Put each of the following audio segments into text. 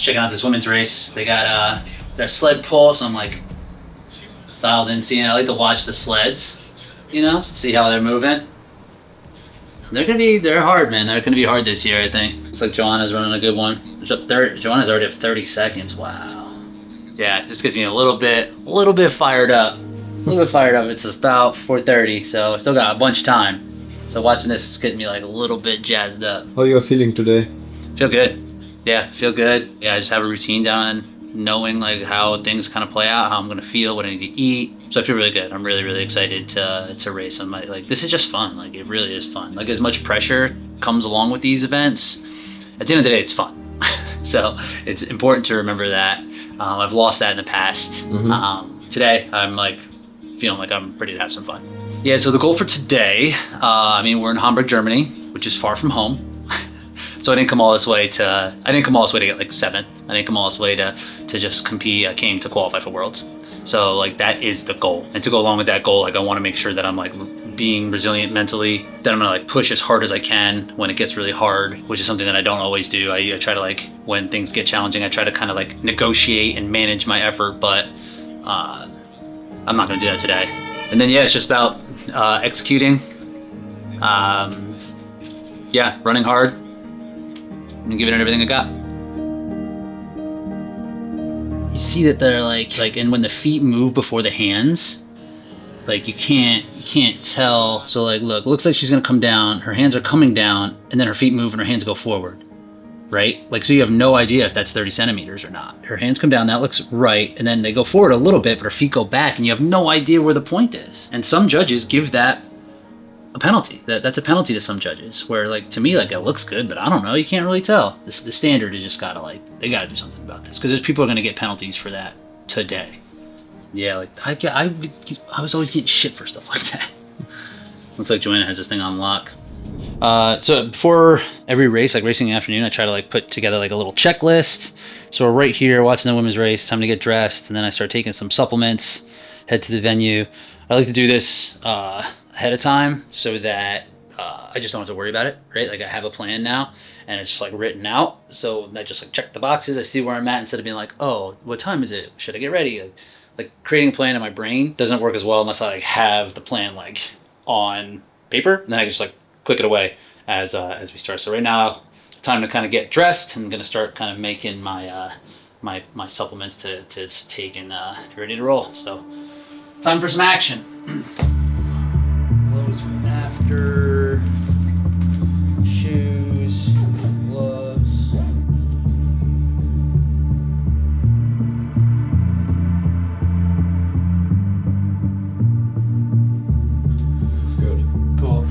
checking out this women's race. They got their sled pull, so I'm like dialed in seeing. I like to watch the sleds, you know, see how they're moving. They're hard, man. They're gonna be hard this year, I think. Looks like Joanna's running a good one. Joanna's already up 30 seconds. Wow. Yeah, this gets me a little bit fired up. It's about 4:30, so I still got a bunch of time. So watching this is getting me like a little bit jazzed up. How are you feeling today? Feel good. Yeah, feel good. Yeah, I just have a routine down, knowing like how things kind of play out, how I'm gonna feel, what I need to eat. So I feel really good. I'm really excited to race. I'm like, this is just fun. Like, it really is fun. Like, as much pressure comes along with these events, at the end of the day, it's fun. So it's important to remember that. I've lost that in the past. Mm-hmm. Today, I'm like feeling like I'm ready to have some fun. Yeah, so the goal for today, we're in Hamburg, Germany, which is far from home. So I didn't come all this way to get like 7th. I didn't come all this way to just compete. I came to qualify for Worlds. So like that is the goal. And to go along with that goal, like I want to make sure that I'm like being resilient mentally, that I'm gonna like push as hard as I can when it gets really hard, which is something that I don't always do. I try to like, when things get challenging, I try to kind of like negotiate and manage my effort, but I'm not gonna do that today. And then yeah, it's just about executing. Running hard and giving it everything I got. You see that they're like, and when the feet move before the hands, like you can't tell. So like, look, looks like she's gonna come down. Her hands are coming down, and then her feet move and her hands go forward, right? Like, so you have no idea if that's 30 centimeters or not. Her hands come down, that looks right, and then they go forward a little bit, but her feet go back, and you have no idea where the point is. And some judges give that a penalty. That's a penalty to some judges, where like, to me, like, it looks good, but I don't know, you can't really tell. The standard is just gotta like, they gotta do something about this, because there's people are gonna get penalties for that today. Yeah, like I was always getting shit for stuff like that. Looks like Joanna has this thing on lock. So before every race, like racing in the afternoon, I try to like put together like a little checklist. So we're right here watching the women's race, time to get dressed, and then I start taking some supplements, head to the venue. I like to do this ahead of time so that I just don't have to worry about it, right? Like I have a plan now and it's just like written out. So I just like check the boxes. I see where I'm at instead of being like, oh, what time is it? Should I get ready? Like creating a plan in my brain doesn't work as well unless I like have the plan like on paper. And then I can just like click it away as we start. So right now, it's time to kind of get dressed. I'm gonna start kind of making my my supplements to take and be ready to roll. So time for some action. Clothes for after, shoes, gloves. It's good. Cool. All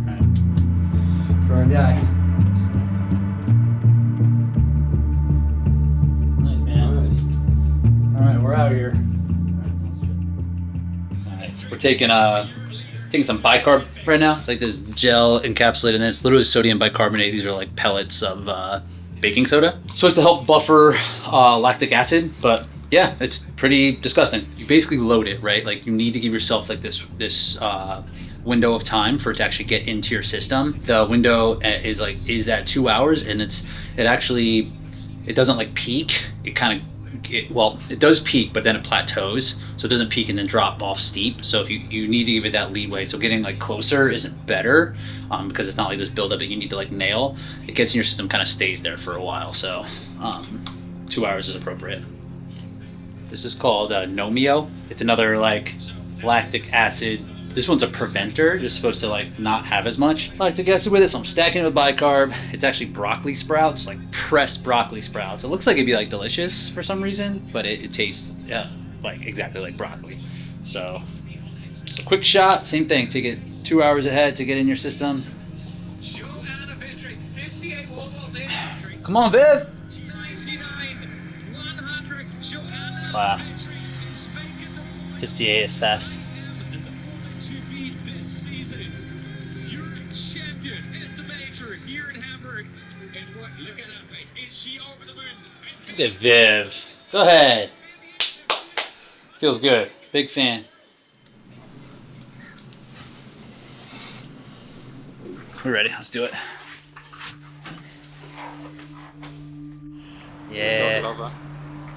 right. For our guy. Nice, man. Nice. All right, we're out here. We're taking some bicarb right now. It's like this gel encapsulated in this, literally sodium bicarbonate. These are like pellets of baking soda. It's supposed to help buffer lactic acid, but yeah, it's pretty disgusting. You basically load it, right? Like you need to give yourself like this window of time for it to actually get into your system. The window is at 2 hours, and it doesn't like peak. It does peak, but then it plateaus. So it doesn't peak and then drop off steep. So if you need to give it that leeway. So getting like closer isn't better because it's not like this buildup that you need to like nail. It gets in your system, kind of stays there for a while. So 2 hours is appropriate. This is called Nomeo. It's another like lactic acid. This one's a preventer. It's supposed to like not have as much lactic acid with it. So I'm stacking it with bicarb. It's actually broccoli sprouts, like pressed broccoli sprouts. It looks like it'd be like delicious for some reason, but it tastes like exactly like broccoli. So it's a quick shot, same thing. Take it 2 hours ahead to get in your system. Come on, Viv. Wow. 58 is fast. Here in Hamburg, and look at her face. Is she over the moon? Look at Viv. Go ahead. Feels good. Big fan. We're ready. Let's do it. Yeah. Don't love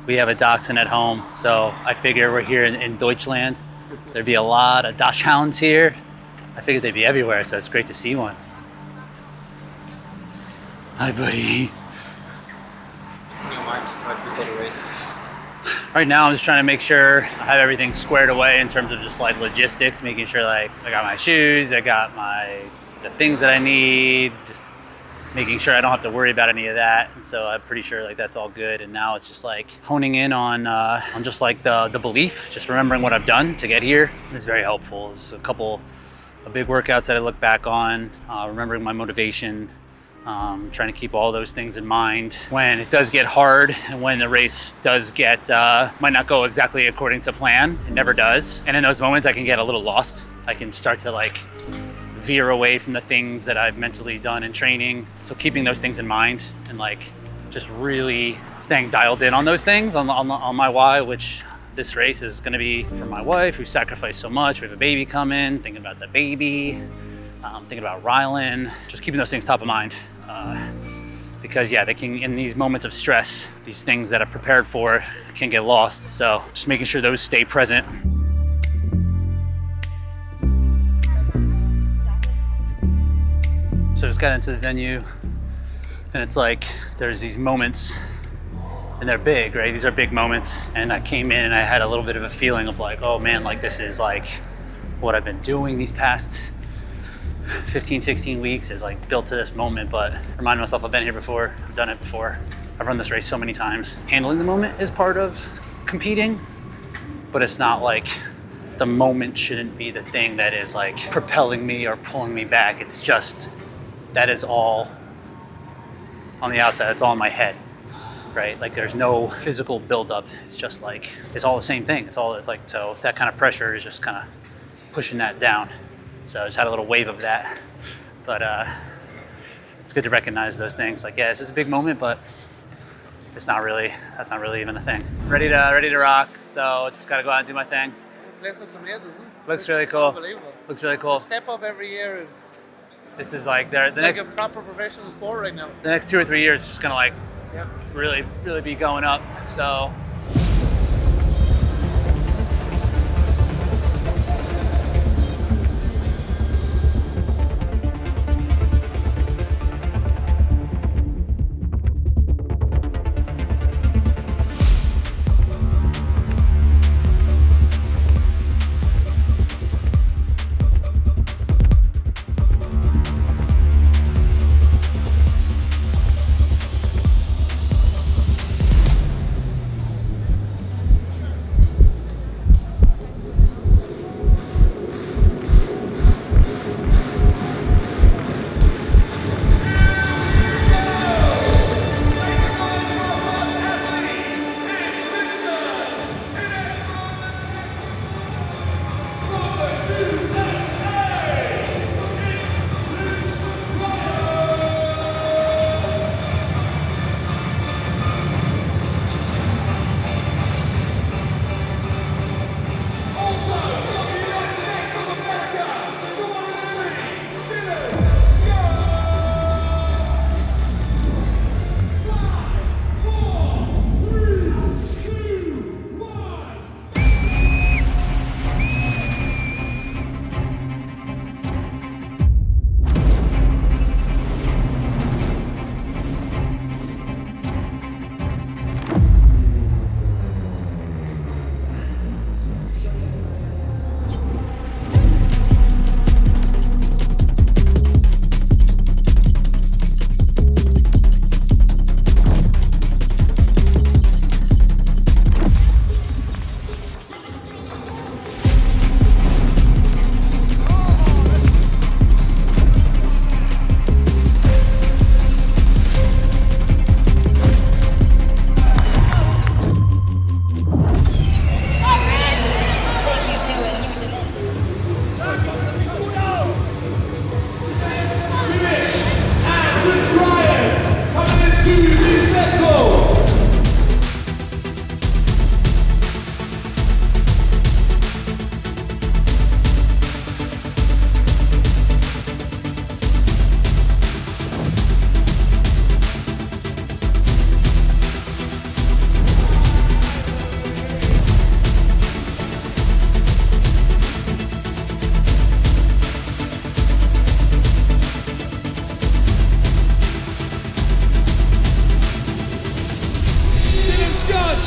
We have a dachshund at home, so I figure we're here in Deutschland. There'd be a lot of Dachshunds here. I figured they'd be everywhere, so it's great to see one. Hi, buddy. What's in your mind right before the race? Right now, I'm just trying to make sure I have everything squared away in terms of just like logistics, making sure like I got my shoes, I got the things that I need, just making sure I don't have to worry about any of that. And so I'm pretty sure like that's all good. And now it's just like honing in on just like the belief, just remembering what I've done to get here is very helpful. There's a couple of big workouts that I look back on, remembering my motivation, trying to keep all those things in mind when it does get hard and when the race does get, might not go exactly according to plan. It never does. And in those moments I can get a little lost. I can start to like veer away from the things that I've mentally done in training. So keeping those things in mind and like just really staying dialed in on those things, on my why, which this race is gonna be for my wife who sacrificed so much. We have a baby coming, thinking about the baby, thinking about Rylan, just keeping those things top of mind. Because yeah, they can, in these moments of stress, these things that I've prepared for can get lost. So just making sure those stay present. So just got into the venue and it's like, there's these moments and they're big, right? These are big moments. And I came in and I had a little bit of a feeling of like, oh man, like this is like what I've been doing these past 15, 16 weeks is like built to this moment, but remind myself I've been here before, I've done it before. I've run this race so many times. Handling the moment is part of competing, but it's not like the moment shouldn't be the thing that is like propelling me or pulling me back. It's just, that is all on the outside, it's all in my head, right? Like there's no physical buildup. It's just like, it's all the same thing. It's like, so that kind of pressure is just kind of pushing that down. So I just had a little wave of that, but it's good to recognize those things. Like, yeah, this is a big moment, but that's not really even a thing. Ready to rock. So just got to go out and do my thing. The place looks amazing, isn't it? Looks really cool. Unbelievable. Looks really cool. The step up every year is This is like it's like a proper professional sport right now. the next 2 or 3 years is just gonna like Yeah. really be going up. So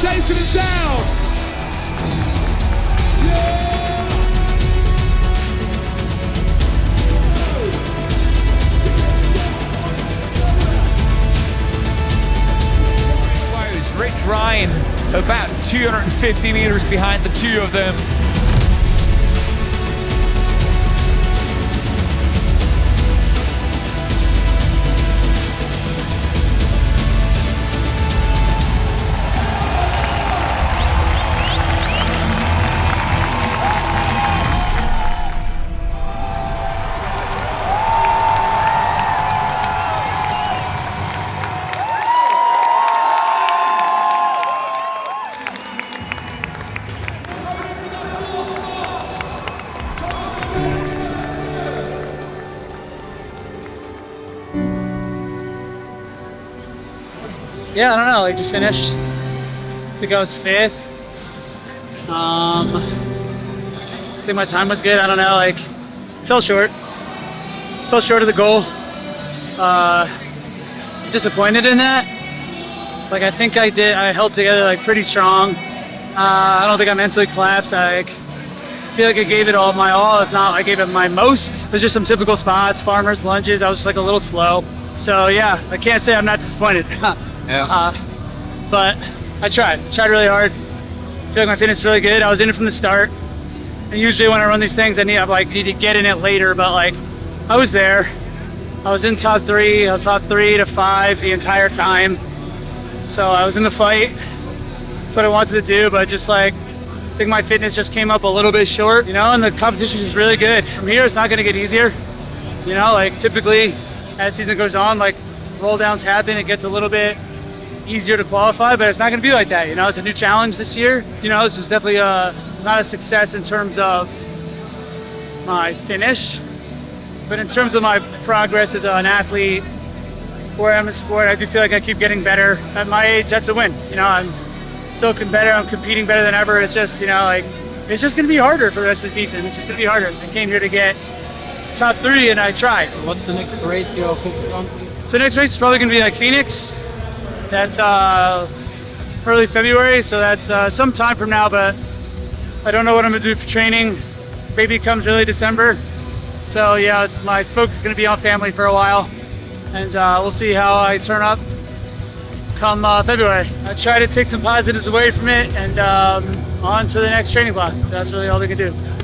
chasing it down. Rich Ryan about 250 meters behind the two of them. Yeah, I don't know. Like, just finished. I think I was 5th. I think my time was good. I don't know. Like, fell short. Fell short of the goal. Disappointed in that. Like, I think I held together like pretty strong. I don't think I mentally collapsed. I feel like I gave it all my all. If not, I gave it my most. There's just some typical spots, farmers, lunges. I was just like a little slow. So yeah, I can't say I'm not disappointed. But I tried really hard. I feel like my fitness is really good. I was in it from the start. And usually when I run these things, I need to get in it later, but like I was there. I was in top 3. I was top 3 to 5 the entire time. So I was in the fight. That's what I wanted to do, but just like I think my fitness just came up a little bit short, you know, and the competition is really good. From here, it's not going to get easier. You know, like typically as season goes on, like roll downs happen, it gets a little bit easier to qualify, but it's not going to be like that. You know, it's a new challenge this year. You know, this was definitely not a success in terms of my finish, but in terms of my progress as an athlete, where I'm in sport, I do feel like I keep getting better. At my age, that's a win. You know, I'm still better. I'm competing better than ever. It's just, you know, like it's just going to be harder for the rest of the season. It's just going to be harder. I came here to get top 3, and I tried. What's the next race you're focused on? So next race is probably going to be like Phoenix. That's early February, so that's some time from now, but I don't know what I'm going to do for training. Baby comes early December. So yeah, it's my focus is going to be on family for a while, and we'll see how I turn up come February. I try to take some positives away from it and on to the next training block. So that's really all we can do.